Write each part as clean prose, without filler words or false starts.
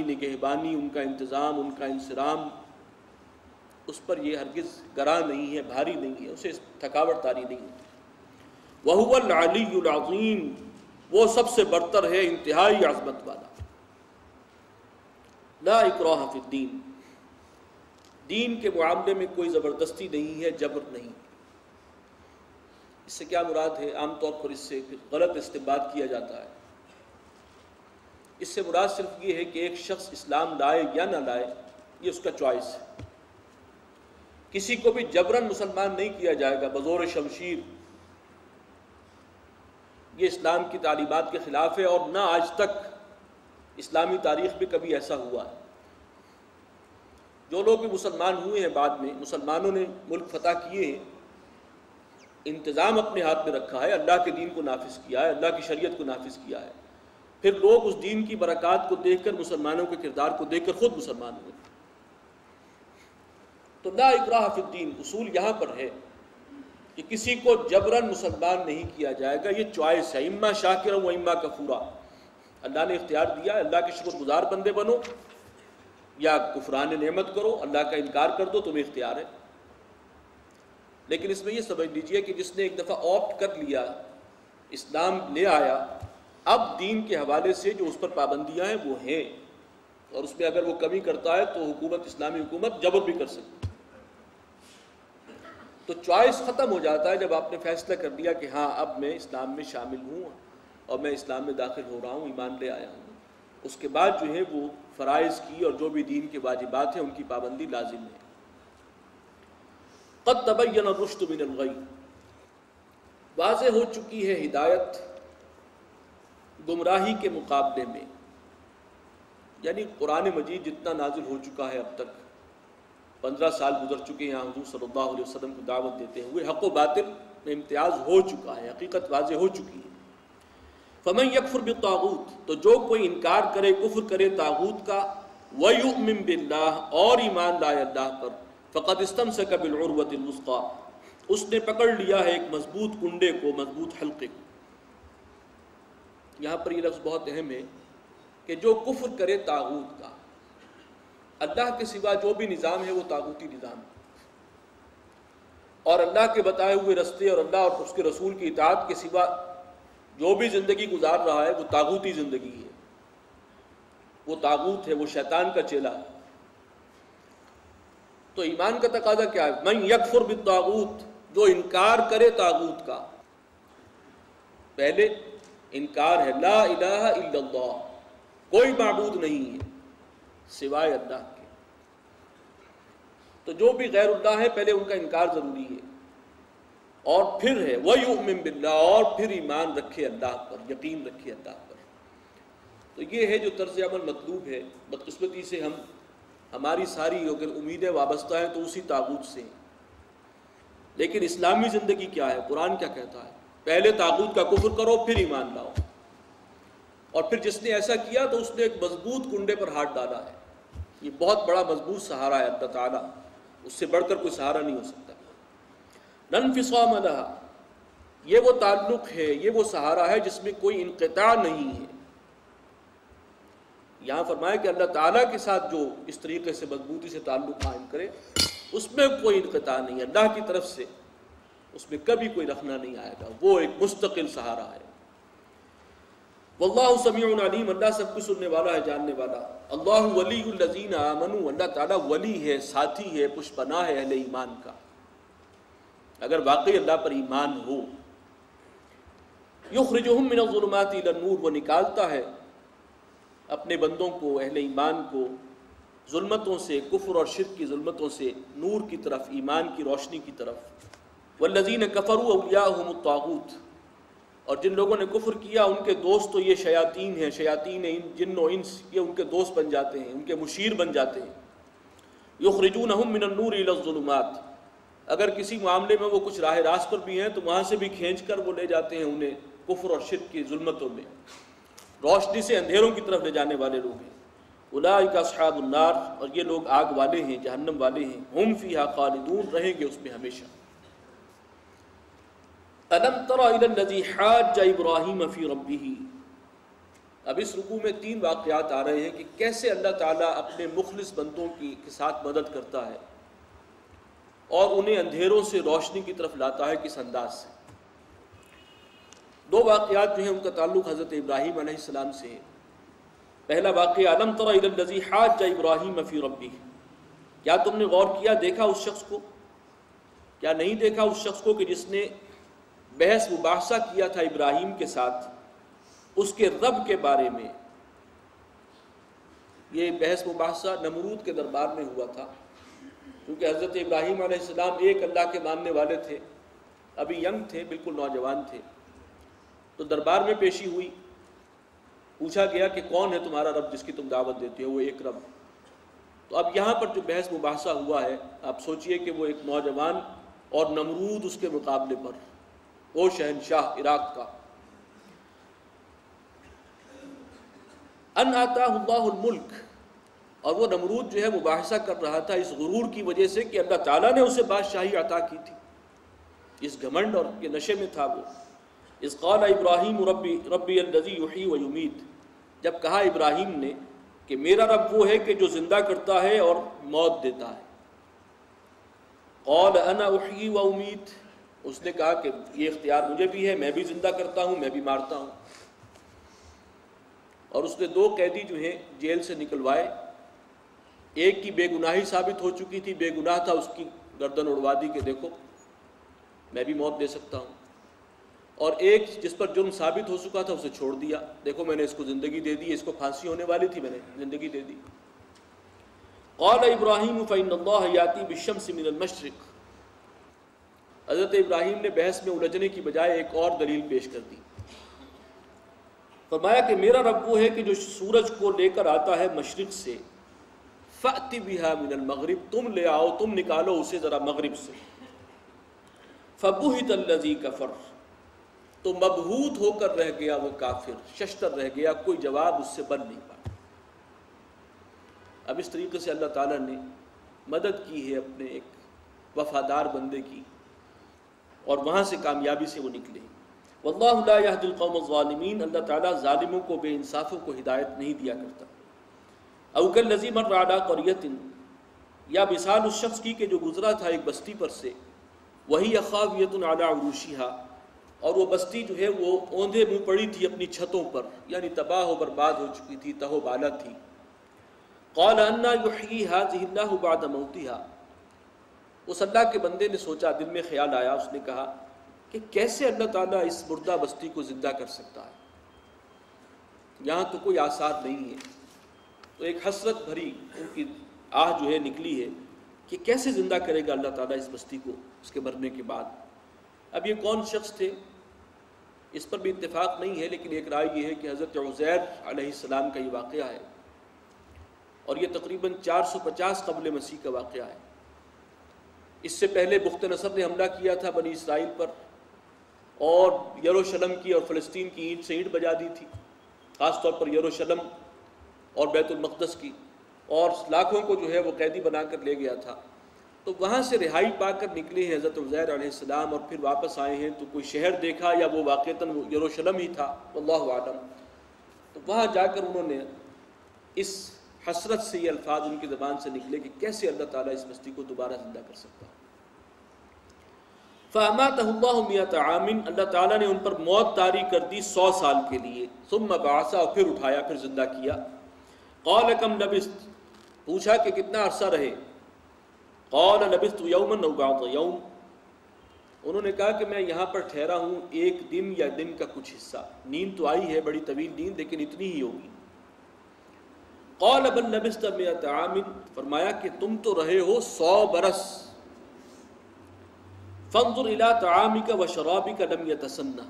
نگرانی، نگہبانی، ان کا انتظام، ان کا انصرام، اس پر یہ ہرگز گراں نہیں ہے، بھاری نہیں ہے، اسے تھکاوٹ طاری نہیں ہوتی۔ وَهُوَ الْعَلِيُّ الْعَظِيمُ، وہ سب سے برتر ہے، انتہائی عظمت والا۔ لا اکراہ فی الدین، دین کے معاملے میں کوئی زبردستی نہیں ہے، جبر نہیں۔ اس سے کیا مراد ہے؟ عام طور پر اس سے غلط استنباط کیا جاتا ہے۔ اس سے مراد صرف یہ ہے کہ ایک شخص اسلام لائے یا نہ لائے، یہ اس کا چوائس ہے۔ کسی کو بھی جبراً مسلمان نہیں کیا جائے گا بزور شمشیر، یہ اسلام کی تعلیمات کے خلاف ہے، اور نہ آج تک اسلامی تاریخ میں کبھی ایسا ہوا ہے۔ جو لوگ بھی مسلمان ہوئے ہیں بعد میں، مسلمانوں نے ملک فتح کیے ہیں، انتظام اپنے ہاتھ میں رکھا ہے، اللہ کے دین کو نافذ کیا ہے، اللہ کی شریعت کو نافذ کیا ہے، پھر لوگ اس دین کی برکات کو دیکھ کر، مسلمانوں کے کردار کو دیکھ کر خود مسلمان ہوئے۔ تو لا اکراہ فی الدین اصول یہاں پر ہے کہ کسی کو جبراً مسلمان نہیں کیا جائے گا، یہ چوائس ہے، اما شاکرا و اما کفورا۔ اللہ نے اختیار دیا ہے، اللہ کے شکر گزار بندے بنو یا کفران نعمت کرو، اللہ کا انکار کر دو، تمہیں اختیار ہے۔ لیکن اس میں یہ سمجھ لیجئے کہ جس نے ایک دفعہ آپٹ کر لیا، اسلام لے آیا، اب دین کے حوالے سے جو اس پر پابندیاں ہیں وہ ہیں، اور اس میں اگر وہ کمی کرتا ہے تو حکومت، اسلامی حکومت جبر بھی کر سکتی۔ تو چوائس ختم ہو جاتا ہے جب آپ نے فیصلہ کر لیا کہ ہاں اب میں اسلام میں شامل ہوں اور میں اسلام میں داخل ہو رہا ہوں، ایمان لے آیا ہوں۔ اس کے بعد جو ہے وہ فرائض کی اور جو بھی دین کے واجبات ہیں ان کی پابندی لازم ہے۔ قد تبین الرشد من الغی، واضح ہو چکی ہے ہدایت گمراہی کے مقابلے میں، یعنی قرآن مجید جتنا نازل ہو چکا ہے اب تک، 15 سال گزر چکے ہیں حضور صلی اللہ علیہ وسلم کو دعوت دیتے ہوئے، حق و باطل میں امتیاز ہو چکا ہے، حقیقت واضح ہو چکی ہے۔ فمن یکفر بالطاغوت، تو جو کوئی انکار کرے، کفر کرے طاغوت کا، ویؤمن باللہ، اور ایمان لائے اللہ پر، فقد استمسک بالعروۃ الوثقی، اس نے پکڑ لیا ہے ایک مضبوط کنڈے کو، مضبوط حلقے کو۔ یہاں پر یہ لفظ بہت اہم ہے کہ جو کفر کرے طاغوت کا، اللہ کے سوا جو بھی نظام ہے وہ طاغوتی نظام ہے، اور اللہ کے بتائے ہوئے رستے اور اللہ اور اس کے رسول کی اطاعت کے سوا جو بھی زندگی گزار رہا ہے وہ طاغوتی زندگی ہے، وہ طاغوت ہے، وہ شیطان کا چیلا ہے۔ تو ایمان کا تقاضا کیا ہے؟ من یکفر بالطاغوت، جو انکار کرے طاغوت کا، پہلے انکار ہے لا الہ الا اللہ، کوئی معبود نہیں ہے سوائے اللہ کے، تو جو بھی غیر اللہ ہے پہلے ان کا انکار ضروری ہے، اور پھر ہے وَيُؤْمِن بِاللَّهِ، اور پھر ایمان رکھے اللہ پر، یقین رکھے اللہ پر۔ تو یہ ہے جو طرز عمل مطلوب ہے۔ بدقسمتی سے ہماری ساری اگر امیدیں وابستہ ہیں تو اسی طاغوت سے ہیں، لیکن اسلامی زندگی کیا ہے؟ قرآن کیا کہتا ہے؟ پہلے طاغوت کا کفر کرو، پھر ایمان لاؤ، اور پھر جس نے ایسا کیا تو اس نے ایک مضبوط کنڈے پر ہاتھ ڈالا ہے۔ یہ بہت بڑا مضبوط سہارا ہے اللہ تعالیٰ، اس سے بڑھ کر کوئی سہارا نہیں ہو سکتا۔ لا انفصام لہا، یہ وہ تعلق ہے، یہ وہ سہارا ہے جس میں کوئی انقطاع نہیں ہے۔ یہاں فرمایا کہ اللہ تعالیٰ کے ساتھ جو اس طریقے سے مضبوطی سے تعلق قائم کرے اس میں کوئی انقطاع نہیں ہے، اللہ کی طرف سے اس میں کبھی کوئی رخنا نہیں آئے گا، وہ ایک مستقل سہارا ہے۔ واللہ سمیع علیم، اللہ سب کچھ سننے والا ہے، جاننے والا۔ اللہ ولی الذین آمنوا، اللہ تعالیٰ ولی ہے، ساتھی ہے، پشپناہ ہے اہل ایمان کا، اگر واقعی اللہ پر ایمان ہو۔ یخرجہم من الظلمات الی النور، وہ نکالتا ہے اپنے بندوں کو، اہل ایمان کو، ظلمتوں سے، کفر اور شرک کی ظلمتوں سے نور کی طرف، ایمان کی روشنی کی طرف۔ والذین کفروا اولیاءہم الطاغوت، اور جن لوگوں نے کفر کیا ان کے دوست تو یہ شیاطین ہیں، شیاطین جن و انس، یہ ان کے دوست بن جاتے ہیں، ان کے مشیر بن جاتے ہیں۔ یخرجونہم من النور الی الظلمات، اگر کسی معاملے میں وہ کچھ راہ راست پر بھی ہیں تو وہاں سے بھی کھینچ کر وہ لے جاتے ہیں انہیں کفر اور شرک کی ظلمتوں میں، روشنی سے اندھیروں کی طرف لے جانے والے لوگ ہیں۔ اولئک اصحاب النار، اور یہ لوگ آگ والے ہیں، جہنم والے ہیں، ہم فیہا خالدون، رہیں گے اس میں ہمیشہ۔ الم تر الی الذی حاج ابراہیم فی ربہ، اب اس رکوع میں 3 واقعات آ رہے ہیں کہ کیسے اللہ تعالیٰ اپنے مخلص بندوں کے ساتھ مدد کرتا ہے اور انہیں اندھیروں سے روشنی کی طرف لاتا ہے کس انداز سے۔ 2 واقعات جو ہیں ان کا تعلق حضرت ابراہیم علیہ السلام سے ہے۔ پہلا واقعہ الم تر الی الذی حاج ابراہیم فی ربہ، کیا تم نے غور کیا، دیکھا اس شخص کو، کیا نہیں دیکھا اس شخص کو کہ جس نے بحث مباحثہ کیا تھا ابراہیم کے ساتھ اس کے رب کے بارے میں۔ یہ بحث مباحثہ نمرود کے دربار میں ہوا تھا، کیونکہ حضرت ابراہیم علیہ السلام ایک اللہ کے ماننے والے تھے، ابھی ینگ تھے، بالکل نوجوان تھے۔ تو دربار میں پیشی ہوئی، پوچھا گیا کہ کون ہے تمہارا رب جس کی تم دعوت دیتے ہو؟ وہ ایک رب۔ تو اب یہاں پر جو بحث مباحثہ ہوا ہے، آپ سوچئے کہ وہ ایک نوجوان اور نمرود اس کے مقابلے پر، وہ شہنشاہ عراق کا۔ ان آتاہ اللہ الملک، اور وہ نمرود جو ہے مباحثہ کر رہا تھا اس غرور کی وجہ سے کہ اللہ تعالیٰ نے اسے بادشاہی عطا کی تھی، اس گھمنڈ اور کے نشے میں تھا وہ۔ اذ قال ابراہیم ربی الذی یحیی و یمیت، جب کہا ابراہیم نے کہ میرا رب وہ ہے کہ جو زندہ کرتا ہے اور موت دیتا ہے۔ قال انا احیی و امیت، اس نے کہا کہ یہ اختیار مجھے بھی ہے، میں بھی زندہ کرتا ہوں، میں بھی مارتا ہوں۔ اور اس نے 2 قیدی جو ہیں جیل سے نکلوائے، ایک کی بے گناہی ثابت ہو چکی تھی، بے گناہ تھا، اس کی گردن اڑوا دی کہ دیکھو میں بھی موت دے سکتا ہوں، اور ایک جس پر جرم ثابت ہو چکا تھا اسے چھوڑ دیا، دیکھو میں نے اس کو زندگی دے دی، اس کو پھانسی ہونے والی تھی، میں نے زندگی دے دی۔ قال ابراہیم فإن اللہ یاتی بالشمس من المشرق، حضرت ابراہیم نے بحث میں الجھنے کی بجائے ایک اور دلیل پیش کر دی، فرمایا کہ میرا رب وہ ہے کہ جو سورج کو لے کر آتا ہے مشرق سے، فأت بها من المغرب، تم لے آؤ، تم نکالو اسے ذرا مغرب سے۔ فبہت الذی کفر، تو مبہوت ہو کر رہ گیا وہ کافر، ششتر رہ گیا، کوئی جواب اس سے بن نہیں پایا۔ اب اس طریقے سے اللہ تعالیٰ نے مدد کی ہے اپنے ایک وفادار بندے کی، اور وہاں سے کامیابی سے وہ نکلے۔ واللہ لا یہدی القوم الظالمین، اللہ تعالیٰ ظالموں کو، بے انصافوں کو ہدایت نہیں دیا کرتا۔ او کالذی مر علی قریۃ، یا مثال اس شخص کی کہ جو گزرا تھا ایک بستی پر سے، وہی خاویۃ علی عروشہا، اور وہ بستی جو ہے وہ اوندھے منہ پڑی تھی اپنی چھتوں پر، یعنی تباہ و برباد ہو چکی تھی، تہو بالا تھی۔ قال انا یحیی ہذہ اللہ بعد موتہا، اس اللہ کے بندے نے سوچا، دل میں خیال آیا، اس نے کہا کہ کیسے اللہ تعالیٰ اس مردہ بستی کو زندہ کر سکتا ہے، یہاں تو کوئی آثار نہیں ہے۔ تو ایک حسرت بھری ان کی آہ جو ہے نکلی ہے کہ کیسے زندہ کرے گا اللہ تعالیٰ اس بستی کو اس کے مرنے کے بعد۔ اب یہ کون شخص تھے اس پر بھی اتفاق نہیں ہے، لیکن ایک رائے یہ ہے کہ حضرت عزیر علیہ السلام کا یہ واقعہ ہے، اور یہ تقریباً 450 قبل مسیح کا واقعہ ہے۔ اس سے پہلے بخت نصر نے حملہ کیا تھا بنی اسرائیل پر، اور یروشلم کی اور فلسطین کی اینٹ سے اینٹ بجا دی تھی، خاص طور پر یروشلم اور بیت المقدس کی، اور لاکھوں کو جو ہے وہ قیدی بنا کر لے گیا تھا۔ تو وہاں سے رہائی پا کر نکلے ہیں حضرت عزیر علیہ السلام، اور پھر واپس آئے ہیں تو کوئی شہر دیکھا یا وہ واقعتاً یروشلم ہی تھا، واللہ اعلم۔ تو وہاں جا کر انہوں نے اس حسرت سے یہ الفاظ ان کی زبان سے نکلے کہ کیسے اللہ تعالیٰ اس بستی کو دوبارہ زندہ کر سکتا ہے۔ فَأَمَاتَهُ اللَّهُ مِئَةَ عَامٍ، اللہ تعالیٰ نے ان پر موت طاری کر دی 100 سال کے لیے۔ ثُمَّ بَعَثَ، اور پھر اٹھایا، پھر زندہ کیا۔ قَالَ كَمْ لَبِثْتَ، پوچھا کہ کتنا عرصہ رہے؟ قَالَ لَبِثْتُ يَوْمًا أَوْ بَعْضَ يَوْمٍ، انہوں نے کہا کہ میں یہاں پر ٹھہرا ہوں ایک دن یا دن کا کچھ حصہ، نیند تو آئی ہے بڑی طویل نیند، لیکن اتنی ہی ہوگی۔ قَالَ بَلْ لَبِثْتَ مِئَةَ عَامٍ، فرمایا کہ تم تو رہے ہو 100 برس۔ فانظر الى طعامك وشرابك لم يتسنہ،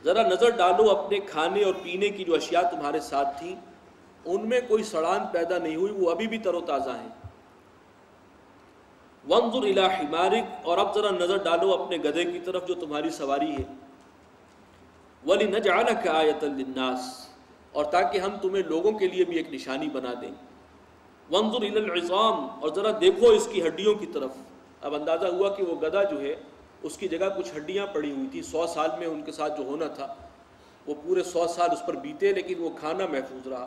ذرا نظر ڈالو اپنے کھانے اور پینے کی جو اشیاء تمہارے ساتھ تھیں، ان میں کوئی سڑان پیدا نہیں ہوئی، وہ ابھی بھی تر و تازہ ہیں۔ وانظر الى حمارك، اور اب ذرا نظر ڈالو اپنے گدھے کی طرف جو تمہاری سواری ہے۔ وَلِنَجْعَلَكَ آيَةً لِلنَّاسِ، اور تاکہ ہم تمہیں لوگوں کے لیے بھی ایک نشانی بنا دیں۔ وانظر الى العظام، اور ذرا دیکھو اس کی ہڈیوں کی طرف۔ اب اندازہ ہوا کہ وہ گدھا جو ہے اس کی جگہ کچھ ہڈیاں پڑی ہوئی تھی، 100 سال میں ان کے ساتھ جو ہونا تھا وہ پورے 100 سال اس پر بیتے لیکن وہ کھانا محفوظ رہا،